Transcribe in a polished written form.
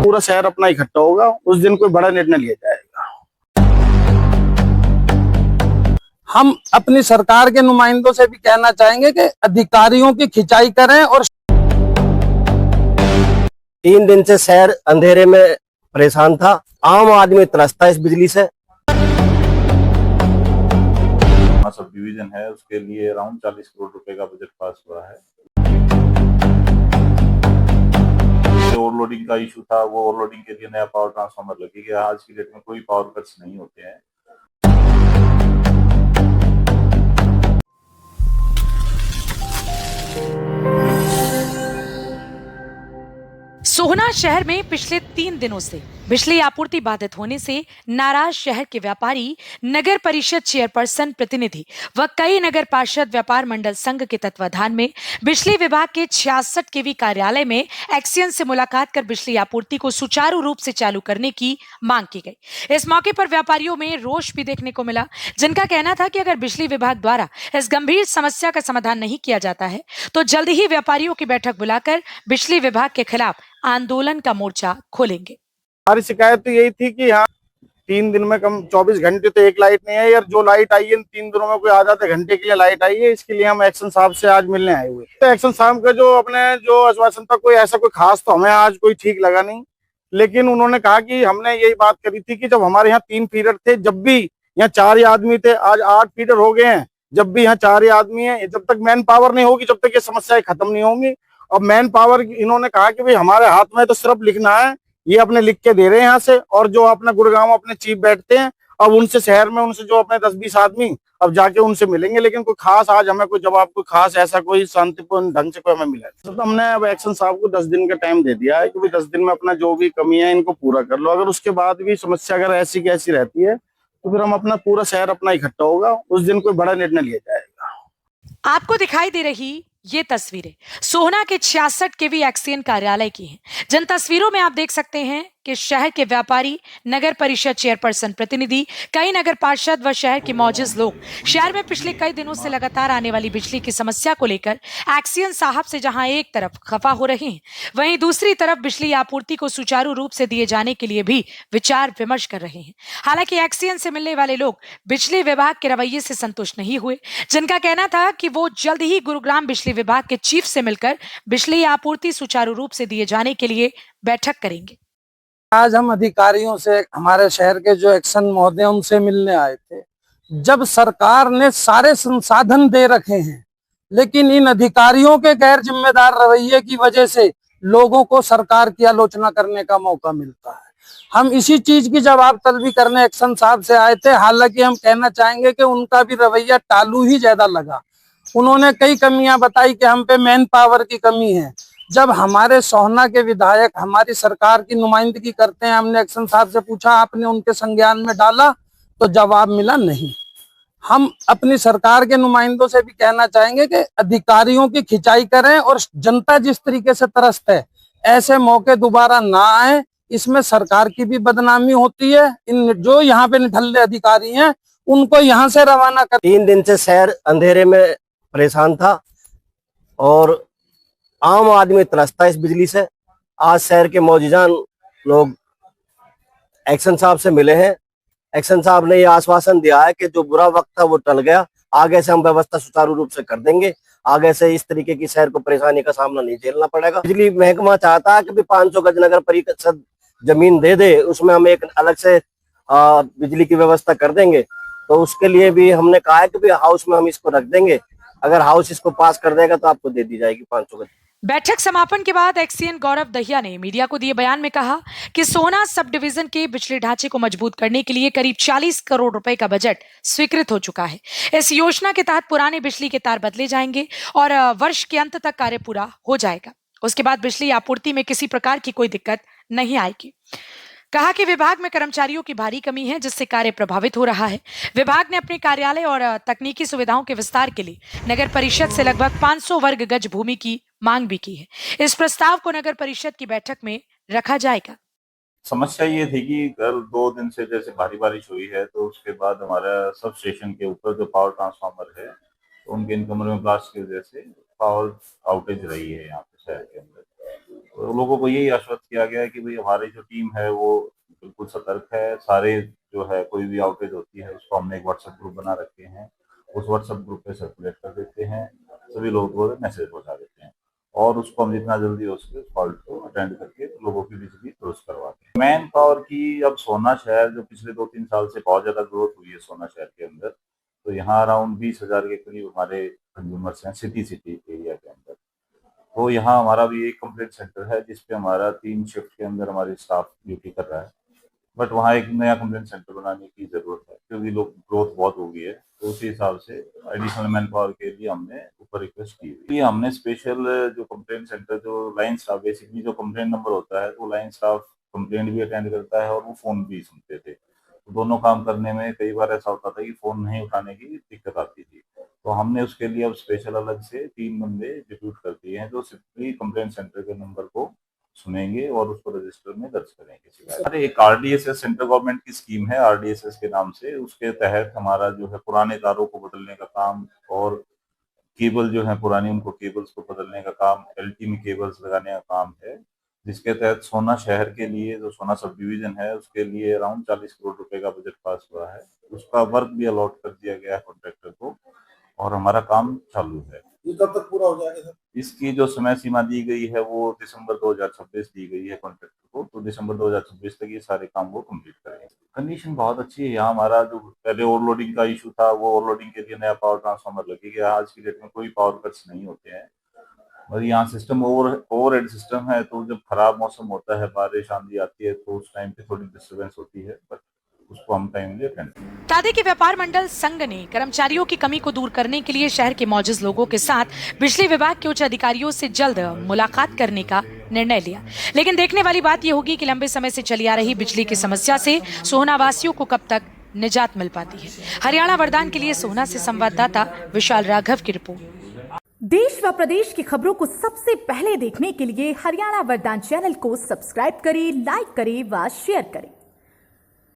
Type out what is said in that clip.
पूरा शहर अपना इकट्ठा होगा, उस दिन कोई बड़ा निर्णय लिया जाएगा। हम अपनी सरकार के नुमाइंदों से भी कहना चाहेंगे कि अधिकारियों की खिंचाई करें। और 3 दिन से शहर अंधेरे में परेशान था, आम आदमी त्रस्ता इस बिजली से। सब डिवीजन है, उसके लिए अराउंड 40 करोड़ रुपए का बजट पास हुआ है। ओवरलोडिंग का इशू था, वो ओवरलोडिंग के लिए नया पावर ट्रांसफार्मर लगेगा। आज की डेट में कोई पावर कट्स नहीं होते हैं। सोहना शहर में पिछले 3 दिनों से बिजली आपूर्ति बाधित होने से नाराज शहर के व्यापारी, नगर परिषद चेयरपर्सन प्रतिनिधि व कई नगर पार्षद व्यापार मंडल संघ के तत्वाधान में बिजली विभाग के 66 केवी कार्यालय में एक्सियन से मुलाकात कर बिजली आपूर्ति को सुचारू रूप से चालू करने की मांग की गई। इस मौके पर व्यापारियों में रोष भी देखने को मिला, जिनका कहना था कि अगर बिजली विभाग द्वारा इस गंभीर समस्या का समाधान नहीं किया जाता है तो जल्द ही व्यापारियों की बैठक बुलाकर बिजली विभाग के खिलाफ आंदोलन का मोर्चा खोलेंगे। हमारी शिकायत तो यही थी कि यहाँ 3 दिन में कम 24 घंटे तो एक लाइट नहीं है यार। जो लाइट आई है इन 3 दिनों में कोई आधे घंटे के लिए लाइट आई है। इसके लिए हम एक्शन साहब से आज मिलने आए हुए। तो एक्शन साहब का जो आश्वासन था, कोई ऐसा कोई खास तो हमें आज कोई ठीक लगा नहीं। लेकिन उन्होंने कहा कि हमने यही बात करी थी कि जब हमारे यहाँ 3 फीडर थे, जब भी यहाँ 4 ही आदमी थे, आज 8 फीडर हो गए हैं। जब भी यहाँ 4 ही आदमी है, जब तक मैन पावर नहीं होगी, जब तक ये समस्याएं खत्म नहीं होंगी। अब मैन पावर इन्होंने कहा कि भाई हमारे हाथ में तो सिर्फ लिखना है, ये अपने लिख के दे रहे हैं यहाँ से। और जो अपने गुड़गांव अपने चीफ बैठते हैं, अब उनसे शहर में उनसे जो अपने 10-20 आदमी अब जाके उनसे मिलेंगे। लेकिन कोई खास आज हमें कोई जवाब, कोई खास ऐसा कोई शांतिपूर्ण ढंग से कोई हमें मिला। तो हमने अब एक्शन साहब को 10 दिन का टाइम दे दिया है कि भाई 10 दिन में अपना जो भी कमी है इनको पूरा कर लो। अगर उसके बाद भी समस्या अगर ऐसी की ऐसी रहती है तो फिर हम अपना पूरा शहर अपना इकट्ठा होगा, उस दिन कोई बड़ा निर्णय लिया जाएगा। आपको दिखाई दे रही ये तस्वीरें सोहना के 66 केवी एक्सियन कार्यालय की हैं। जिन तस्वीरों में आप देख सकते हैं कि शहर के व्यापारी, नगर परिषद चेयरपर्सन प्रतिनिधि, कई नगर पार्षद व शहर के मौजूद लोग शहर में पिछले कई दिनों से लगातार आने वाली बिजली की समस्या को लेकर एक्सियन साहब से जहां एक तरफ खफा हो रहे हैं, वहीं दूसरी तरफ बिजली आपूर्ति को सुचारू रूप से दिए जाने के लिए भी विचार विमर्श कर रहे हैं। हालांकि एक्सियन से मिलने वाले लोग बिजली विभाग के रवैये से संतुष्ट नहीं हुए, जिनका कहना था कि वो जल्द ही गुरुग्राम बिजली विभाग के चीफ से मिलकर बिजली आपूर्ति सुचारू रूप से दिए जाने के लिए बैठक करेंगे। आज हम अधिकारियों से, हमारे शहर के जो एक्शन महोदय उनसे मिलने आए थे। जब सरकार ने सारे संसाधन दे रखे हैं, लेकिन इन अधिकारियों के गैर जिम्मेदार रवैये की वजह से लोगों को सरकार की आलोचना करने का मौका मिलता है। हम इसी चीज की जवाब तलबी करने एक्शन साहब से आए थे। हालांकि हम कहना चाहेंगे कि उनका भी रवैया टालू ही ज्यादा लगा। उन्होंने कई कमियां बताई कि हम पे मैन पावर की कमी है। जब हमारे सोहना के विधायक हमारी सरकार की नुमाइंदगी करते हैं, हमने एक्शन साहब से पूछा, आपने उनके संज्ञान में डाला? तो जवाब मिला नहीं। हम अपनी सरकार के नुमाइंदों से भी कहना चाहेंगे कि अधिकारियों की खिंचाई करें और जनता जिस तरीके से त्रस्त है, ऐसे मौके दोबारा ना आए। इसमें सरकार की भी बदनामी होती है। इन जो यहाँ पे निठल्ले अधिकारी हैं उनको यहाँ से रवाना कर। 3 दिन से शहर अंधेरे में परेशान था और आम आदमी त्रस्ता इस बिजली से। आज शहर के मौजूदान लोग एक्शन साहब से मिले हैं। एक्शन साहब ने ये आश्वासन दिया है कि जो बुरा वक्त था वो टल गया, आगे से हम व्यवस्था सुचारू रूप से कर देंगे। आगे से इस तरीके की शहर को परेशानी का सामना नहीं झेलना पड़ेगा। बिजली महकमा चाहता है कि 500 गज नगर परिषद जमीन दे दे, उसमें हम एक अलग से बिजली की व्यवस्था कर देंगे। तो उसके लिए भी हमने कहा है कि हाउस में हम इसको रख देंगे। अगर हाउस इसको पास कर देगा तो आपको दे दी जाएगी 500 गज। बैठक समापन के बाद एक्सियन गौरव दहिया ने मीडिया को दिए बयान में कहा कि सोहना सब डिवीजन के बिजली ढांचे को मजबूत करने के लिए करीब 40 करोड़ रुपए का बजट स्वीकृत हो चुका है। इस योजना के तहत पुराने बिजली के तार बदले जाएंगे और वर्ष के अंत तक कार्य पूरा हो जाएगा। उसके बाद बिजली आपूर्ति में किसी प्रकार की कोई दिक्कत नहीं आएगी। कहा कि विभाग में कर्मचारियों की भारी कमी है, जिससे कार्य प्रभावित हो रहा है। विभाग ने अपने कार्यालय और तकनीकी सुविधाओं के विस्तार के लिए नगर परिषद से लगभग 500 वर्ग गज भूमि की मांग भी की है। इस प्रस्ताव को नगर परिषद की बैठक में रखा जाएगा। समस्या ये थी कि कल 2 दिन से जैसे भारी बारिश हुई है, तो उसके बाद हमारा सब स्टेशन के ऊपर जो पावर ट्रांसफार्मर है, तो उनके इन कमरों में ब्लास्ट की वजह से पावर आउटेज रही है यहाँ पे शहर के अंदर। लोगों को यही आश्वस्त किया गया है कि भाई हमारी जो टीम है वो बिल्कुल सतर्क है। सारे जो है कोई भी आउटेज होती है उसको हमने एक व्हाट्सएप ग्रुप बना रखे हैं, उस व्हाट्सएप ग्रुप पे सर्कुलेट कर देते हैं, सभी लोगों को मैसेज पहुंचा देते हैं और उसको हम जितना जल्दी हो सके उस फॉल्ट को अटेंड करके लोगों की बिजली दुरुस्त करवाते हैं। मैन पावर की अब सोना शहर जो पिछले 2-3 साल से बहुत ज्यादा ग्रोथ हुई है सोना शहर के अंदर, तो यहाँ अराउंड 20,000 के करीब हमारे कंज्यूमर्स हैं सिटी एरिया के अंदर। तो यहाँ हमारा भी एक कंप्लेंट सेंटर है जिसपे हमारा 3 शिफ्ट के अंदर हमारी स्टाफ ड्यूटी कर रहा है, बट वहाँ एक नया कंप्लेंट सेंटर बनाने की जरूरत है क्योंकि लोग ग्रोथ बहुत हो गई है, तो उसी हिसाब से एडिशनल मैन पावर के लिए हमने ऊपर रिक्वेस्ट की हुई। हमने स्पेशल जो कंप्लेंट सेंटर जो लाइन स्टाफ बेसिकली जो कंप्लेंट नंबर होता है वो लाइन स्टाफ कंप्लेंट भी अटेंड करता है और वो फोन भी सुनते थे, तो दोनों काम करने में कई बार ऐसा होता था कि फोन नहीं उठाने की दिक्कत आती थी, तो हमने उसके लिए अब स्पेशल अलग से 3 बंदे डिप्यूट कर दिए हैं जो सिर्फ कंप्लेंट सेंटर के नंबर को सुनेंगे और उसको रजिस्टर में दर्ज करेंगे। अरे एक आरडीएसएस सेंट्रल गवर्नमेंट की स्कीम है आरडीएसएस के नाम से, उसके तहत हमारा जो है पुराने तारों को बदलने का काम और केबल जो है पुरानी उनको केबल्स को बदलने का काम, एलटी में केबल्स लगाने का काम है, जिसके तहत सोना शहर के लिए जो सोना सब डिवीजन है उसके लिए अराउंड 40 करोड़ रुपए का बजट पास हुआ है। उसका वर्क भी अलॉट कर दिया गया है कॉन्ट्रैक्टर को और हमारा काम चालू है। ये कब तक पूरा हो जाएगा सर? इसकी जो समय सीमा दी गई है वो दिसंबर 2026 दी गई है कॉन्ट्रैक्टर को, तो दिसंबर 2026 तक ये सारे काम वो कंप्लीट करेंगे। कंडीशन बहुत अच्छी है यहाँ। हमारा जो पहले ओवरलोडिंग का इशू था वो ओवरलोडिंग के लिए नया पावर ट्रांसफार्मर लगेगा। आज की डेट में कोई पावर कट्स नहीं होते हैं और यहाँ सिस्टम ओवरहेड सिस्टम है, तो जब खराब मौसम होता है, बारिश आंधी आती है, तो उस टाइम पे थोड़ी डिस्टर्बेंस होती है, बट उसको हम टाइमली अटेंड करते हैं। दादे के व्यापार मंडल संघ ने कर्मचारियों की कमी को दूर करने के लिए शहर के मौजूद लोगों के साथ बिजली विभाग के उच्च अधिकारियों से जल्द मुलाकात करने का निर्णय लिया। लेकिन देखने वाली बात यह होगी कि लंबे समय से चली आ रही बिजली की समस्या से सोहना वासियों को कब तक निजात मिल पाती है। हरियाणा वरदान के लिए सोहना से संवाददाता विशाल राघव की रिपोर्ट। देश व प्रदेश की खबरों को सबसे पहले देखने के लिए हरियाणा वरदान चैनल को सब्सक्राइब करें, लाइक करें व शेयर करें।